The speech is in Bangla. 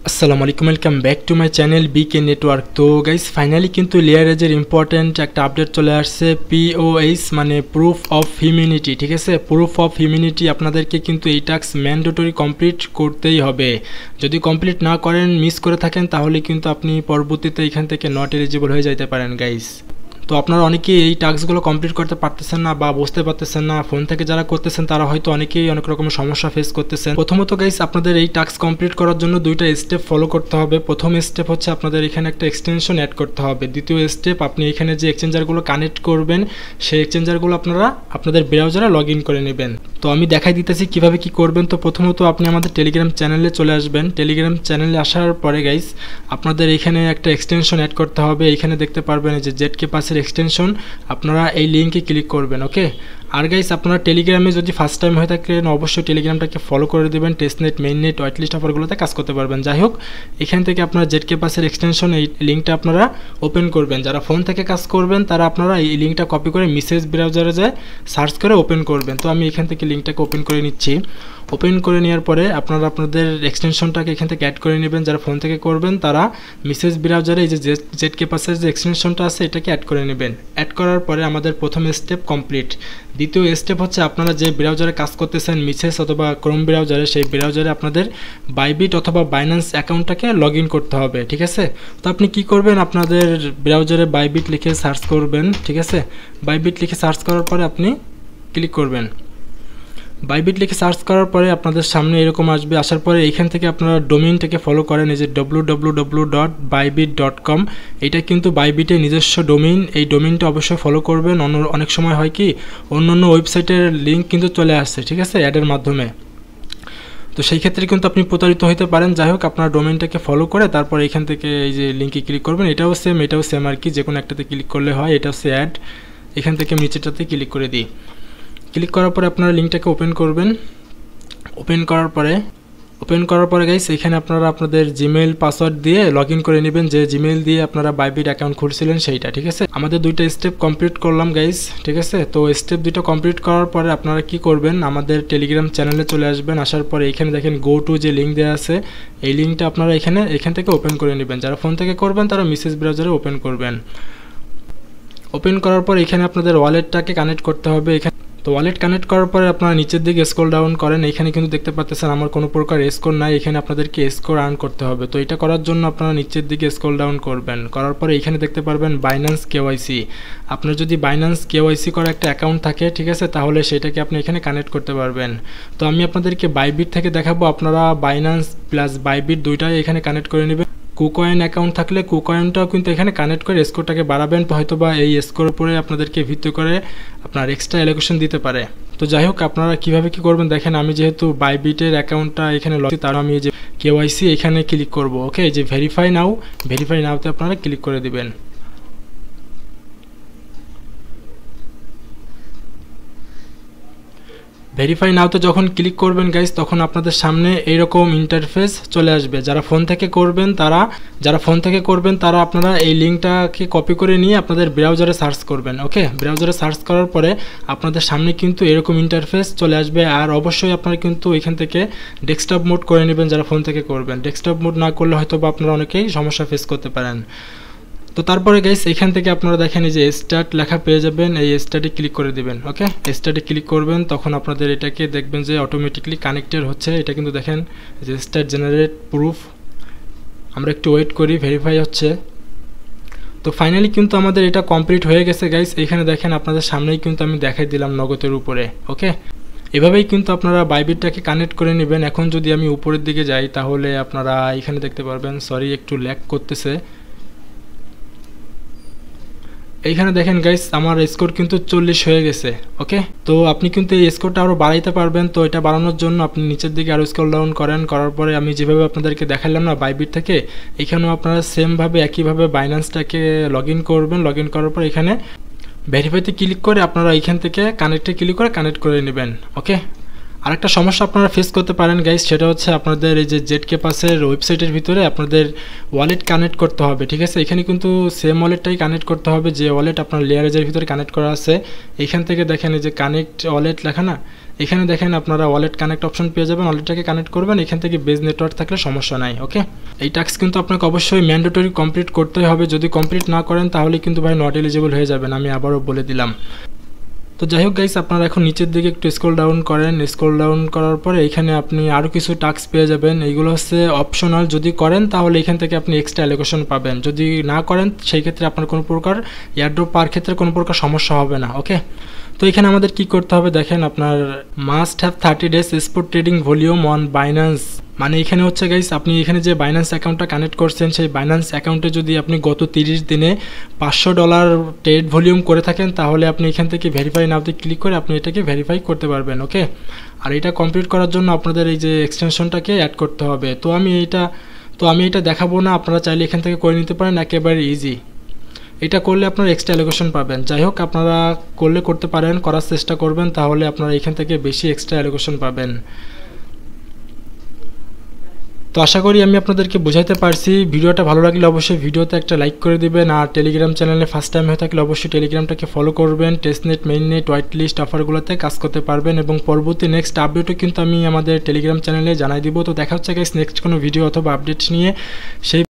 আসসালামু আলাইকুম, welcome back to my channel bike network. তো গাইস ফাইনালি কিন্তু লেয়ার এজের ইম্পর্টেন্ট একটা আপডেট চলে আসছে, পিওএইচ মানে প্রুফ অফ হিউম্যানিটি। ঠিক আছে, প্রুফ অফ হিউম্যানিটি আপনাদেরকে কিন্তু এই টাস্ক ম্যান্ডেটরি কমপ্লিট করতেই হবে। যদি কমপ্লিট না করেন, মিস করে থাকেন, তাহলে কিন্তু আপনি পরবর্তীতে এখান থেকে নট এলিজিবল হয়ে যাইতে পারেন গাইস। তো আপনারা অনেকেই এই টাস্কগুলো কমপ্লিট করতে পারতেছেন না বা বুঝতে পারতেছেন না। ফোন থেকে যারা করতেছেন তারা হয়তো অনেকেই অনেক রকমের সমস্যা ফেস করতেছেন। প্রথমত গাইস, আপনাদের এই টাস্ক কমপ্লিট করার জন্য দুইটা স্টেপ ফলো করতে হবে। প্রথম স্টেপ হচ্ছে আপনাদের এখানে একটা এক্সটেনশন অ্যাড করতে হবে। দ্বিতীয় স্টেপ, আপনি এখানে যে এক্সচেঞ্জারগুলো কানেক্ট করবেন সেই এক্সচেঞ্জারগুলো আপনারা আপনাদের ব্রাউজারে লগ ইন করে নেবেন। তো আমি দেখাই দিতেছি কিভাবে কি করবেন। তো প্রথমত আপনি আমাদের টেলিগ্রাম চ্যানেলে চলে আসবেন। টেলিগ্রাম চ্যানেলে আসার পরে গাইস আপনাদের এখানে একটা এক্সটেনশন অ্যাড করতে হবে। এখানে দেখতে পারবেন যে জেডকে পাসের এক্সটেনশন, আপনারা এই লিঙ্কে ক্লিক করবেন। ওকে, আর গাইস আপনারা টেলিগ্রামে যদি ফার্স্ট টাইম হয়ে থাকেন অবশ্যই টেলিগ্রামটাকে ফলো করে দেবেন। টেস্টনেট, মেইননেট, হোয়াইটলিস্ট অফারগুলোতে কাজ করতে পারবেন। যাই হোক, এখান থেকে আপনারা জেডকে পাসের এক্সটেনশন এই লিঙ্কটা আপনারা ওপেন করবেন। যারা ফোন থেকে কাজ করবেন তারা আপনারা এই লিঙ্কটা কপি করে মেসেজ ব্রাউজারে যায় সার্চ করে ওপেন করবেন। তো আমি এখান থেকে লিঙ্কটাকে ওপেন করে নিচ্ছি। ওপেন করে নেওয়ার পরে আপনারা আপনাদের এক্সটেনশনটাকে এখান থেকে অ্যাড করে নেবেন। যারা ফোন থেকে করবেন তারা মেসেজ ব্রাউজারে এই যে জেডকে পাসের যে এক্সটেনশনটা আছে এটাকে অ্যাড করে নেবেন। অ্যাড করার পরে আমাদের প্রথম স্টেপ কমপ্লিট। দ্বিতীয় স্টেপ হচ্ছে আপনারা যে ব্রাউজারে কাজ করতেছেন মেসেজ অথবা ক্রোম ব্রাউজারে, সেই ব্রাউজারে আপনাদের বাইবিট অথবা বাইন্যান্স অ্যাকাউন্টটাকে লগ ইন করতে হবে। ঠিক আছে, তো আপনি কি করবেন, আপনাদের ব্রাউজারে বাইবিট লিখে সার্চ করবেন। ঠিক আছে, বাইবিট লিখে সার্চ করার পরে আপনি ক্লিক করবেন। বাইবিট লিখে সার্চ করার পরে আপনাদের সামনে এরকম আসবে। আসার পরে এইখান থেকে আপনারা ডোমেইনটাকে ফলো করেন, এই যে www.bybit.com। এটা কিন্তু বাইবিটের নিজস্ব ডোমেইন। এই ডোমেইনটা অবশ্যই ফলো করবেন। অনেক সময় হয় কি অন্য ওয়েবসাইটের লিঙ্ক কিন্তু চলে আসছে, ঠিক আছে, অ্যাডের মাধ্যমে। তো সেই ক্ষেত্রে কিন্তু আপনি প্রতারিত হতে পারেন। যাই হোক, আপনার ডোমেইনটাকে ফলো করে তারপর এখান থেকে এই যে লিঙ্কে ক্লিক করবেন। এটাও সেম আর কি, যে কোনো একটাতে ক্লিক করলে হয়। এটা হচ্ছে অ্যাড, এখান থেকে নিচেটাতে ক্লিক করে দিই। ক্লিক করার পরে আপনারা লিঙ্কটাকে ওপেন করবেন। ওপেন করার পরে গাইস এখানে আপনারা আপনাদের জিমেইল পাসওয়ার্ড দিয়ে লগ ইন করে নেবেন, যে জিমেইল দিয়ে আপনারা বাইবিট অ্যাকাউন্ট খুলছিলেন সেইটা। ঠিক আছে, আমাদের দুইটা স্টেপ কমপ্লিট করলাম গাইস। ঠিক আছে, তো স্টেপ দুইটা কমপ্লিট করার পরে আপনারা কি করবেন, আমাদের টেলিগ্রাম চ্যানেলে চলে আসবেন। আসার পরে এখানে দেখেন গো টু যে লিঙ্ক দেওয়া আছে, এই লিঙ্কটা আপনারা এখান থেকে ওপেন করে নেবেন। যারা ফোন থেকে করবেন তারা মেসেজ ব্রাউজারে ওপেন করবেন। ওপেন করার পর এখানে আপনাদের ওয়ালেটটাকে কানেক্ট করতে হবে। তো ওয়ালেট কানেক্ট করার পরে আপনারা নিচের দিকে স্ক্রল ডাউন করেন। এখানে কিন্তু দেখতে পাচ্ছেন আমার কোনো প্রকার স্কোর নাই। এখানে আপনাদেরকে স্কোর আর্ন করতে হবে। তো এটা করার জন্য আপনারা নিচের দিকে স্ক্রল ডাউন করবেন। করার পরে এখানে দেখতে পারবেন বাইন্যান্স কেওয়াইসি। আপনার যদি বাইন্যান্স কেওয়াইসি করা একটা অ্যাকাউন্ট থাকে, ঠিক আছে, তাহলে সেটাকে আপনি এখানে কানেক্ট করতে পারবেন। তো আমি আপনাদেরকে বাইবিট থেকে দেখাবো, আপনারা বাইন্যান্স প্লাস বাইবিট দুইটাই এখানে কানেক্ট করে নেবেন। কুকয়েন অ্যাকাউন্ট থাকলে কুকয়েনটাও কিন্তু এখানে কানেক্ট করে স্কোরটাকে বাড়াবেন। হয়তোবা এই স্কোর উপরে আপনাদেরকে ভিত্তি করে আপনার এক্সট্রা অ্যালোকেশন দিতে পারে। তো যাই হোক, আপনারা কিভাবে কি করবেন দেখেন। আমি যেহেতু বাইবিটের অ্যাকাউন্টটা এখানে লগ, তার আমি এই যে কেওয়াইসি এখানে ক্লিক করব। ওকে, এই যে ভেরিফাই নাওতে আপনারা ক্লিক করে দিবেন। ভেরিফাই নাওতে যখন ক্লিক করবেন গাইস, তখন আপনাদের সামনে এইরকম ইন্টারফেস চলে আসবে। যারা ফোন থেকে করবেন তারা আপনারা এই লিঙ্কটাকে কপি করে নিয়ে আপনাদের ব্রাউজারে সার্চ করবেন। ওকে, ব্রাউজারে সার্চ করার পরে আপনাদের সামনে কিন্তু এরকম ইন্টারফেস চলে আসবে। আর অবশ্যই আপনারা কিন্তু এখান থেকে ডেস্কটপ মোড করে নেবেন যারা ফোন থেকে করবেন। ডেস্কটপ মোড না করলে হয়তো বা আপনারা অনেকেই সমস্যা ফেস করতে পারেন। তো তারপরে গাইস এখান থেকে আপনারা দেখেন এই যে স্টার্ট লেখা পেয়ে যাবেন, এই স্টার্টে ক্লিক করে দিবেন। ওকে, স্টার্টে ক্লিক করবেন, তখন আপনাদের এটাকে দেখবেন যে অটোমেটিকলি কানেক্টেড হচ্ছে। এটা কিন্তু দেখেন যে স্টার্ট জেনারেট প্রুফ। আমরা একটু ওয়েট করি, ভেরিফাই হচ্ছে। তো ফাইনালি কিন্তু আমাদের এটা কমপ্লিট হয়ে গেছে গাইস। এখানে দেখেন আপনাদের সামনেই কিন্তু আমি দেখাই দিলাম নগদের উপরে। ওকে, এভাবেই কিন্তু আপনারা বাইবিটটাকে কানেক্ট করে নেবেন। এখন যদি আমি উপরের দিকে যাই তাহলে আপনারা এখানে দেখতে পারবেন, সরি একটু ল্যাগ করতেছে। এইখানে দেখেন গাইস আমার স্কোর কিন্তু 40 হয়ে গেছে। ওকে, তো আপনি কিন্তু এই স্কোরটা আরও বাড়াইতে পারবেন। তো এটা বাড়ানোর জন্য আপনি নিচের দিকে আরও স্ক্রল ডাউন করার পরে আমি যেভাবে আপনাদেরকে দেখালাম না বাইবিট থেকে, এখানেও আপনারা সেমভাবে একইভাবে বাইন্যান্সটাকে লগ ইন করবেন। লগ ইন করার পর এখানে ভেরিফাইতে ক্লিক করে আপনারা এখান থেকে কানেক্টে ক্লিক করে কানেক্ট করে নেবেন। ওকে, আরেকটা সমস্যা আপনারা ফেস করতে পারেন গাইস, সেটা হচ্ছে আপনাদের এই যে জেডকে পাসের ওয়েবসাইটের ভিতরে আপনাদের ওয়ালেট কানেক্ট করতে হবে। ঠিক আছে, এখানে কিন্তু সেম ওয়ালেটটাই কানেক্ট করতে হবে যে ওয়ালেট আপনার লেয়ার এজের ভিতরে কানেক্ট করা আছে। এখান থেকে দেখেন এই যে কানেক্ট ওয়ালেট লেখা না, এখানে দেখেন আপনারা ওয়ালেট কানেক্ট অপশন পেয়ে যাবেন, ওয়ালেটটাকে কানেক্ট করবেন, এখান থেকে বেজ নেটওয়ার্ক থাকলে সমস্যা নাই। ওকে, এই টাস্ক কিন্তু আপনাকে অবশ্যই ম্যান্ডেটরি কমপ্লিট করতেই হবে, যদি কমপ্লিট না করেন তাহলে কিন্তু ভাই নট এলিজিবল হয়ে যাবেন, আমি আবারও বলে দিলাম। তো যাই হোক গাইস, আপনারা এখন নিচের দিকে একটু স্ক্রল ডাউন করেন, স্ক্রল ডাউন করার পরে এখানে আপনি আরও কিছু টাস্ক পেয়ে যাবেন, এইগুলো হচ্ছে অপশনাল, যদি করেন তাহলে এখান থেকে আপনি এক্সট্রা অ্যালোকেশন পাবেন, যদি না করেন সেই ক্ষেত্রে আপনার কোনো প্রকার এয়ারড্রপ পাওয়ার ক্ষেত্রে কোনো প্রকার সমস্যা হবে না। ওকে, তো এখানে আমাদের কি করতে হবে দেখেন, আপনার must have 30 days spot trading volume on Binance, মানে এখানে হচ্ছে গাইস আপনি এখানে যে বাইন্যান্স অ্যাকাউন্টটা কানেক্ট করছেন সেই বাইন্যান্স অ্যাকাউন্টে যদি আপনি গত 30 দিনে $500 ট্রেড ভলিউম করে থাকেন তাহলে আপনি এখান থেকে ভেরিফাই নাওতে ক্লিক করে আপনি এটাকে ভেরিফাই করতে পারবেন। ওকে, আর এটা কমপ্লিট করার জন্য আপনাদের এই যে এক্সটেনশনটাকে অ্যাড করতে হবে। তো আমি এটা দেখাবো না, আপনারা চাইলে এখান থেকে করে নিতে পারেন, একেবারে ইজি। এটা করলে আপনারা এক্সট্রা অ্যালোকেশন পাবেন। যাই হোক, আপনারা করতে পারেন, করার চেষ্টা করবেন, তাহলে আপনারা এখান থেকে বেশি এক্সট্রা অ্যালোকেশন পাবেন। তো আশা করি আমি আপনাদেরকে বোঝাতে পারছি। ভিডিওটা ভালো লাগলে অবশ্যই ভিডিওতে একটা লাইক করে দিবেন, আর টেলিগ্রাম চ্যানেলে ফার্স্ট টাইম হয়ে থাকলে অবশ্যই টেলিগ্রামটাকে ফলো করবেন। টেস্টনেট, মেইননেট, হোয়াইট লিস্ট অফারগুলোতে কাজ করতে পারবেন, এবং পরবর্তী নেক্সট আপডেটও কিন্তু আমি আমাদের টেলিগ্রাম চ্যানেলে জানাই দিব। তো দেখা হচ্ছে গাইস নেক্সট কোনো ভিডিও অথবা আপডেট নিয়ে, সেই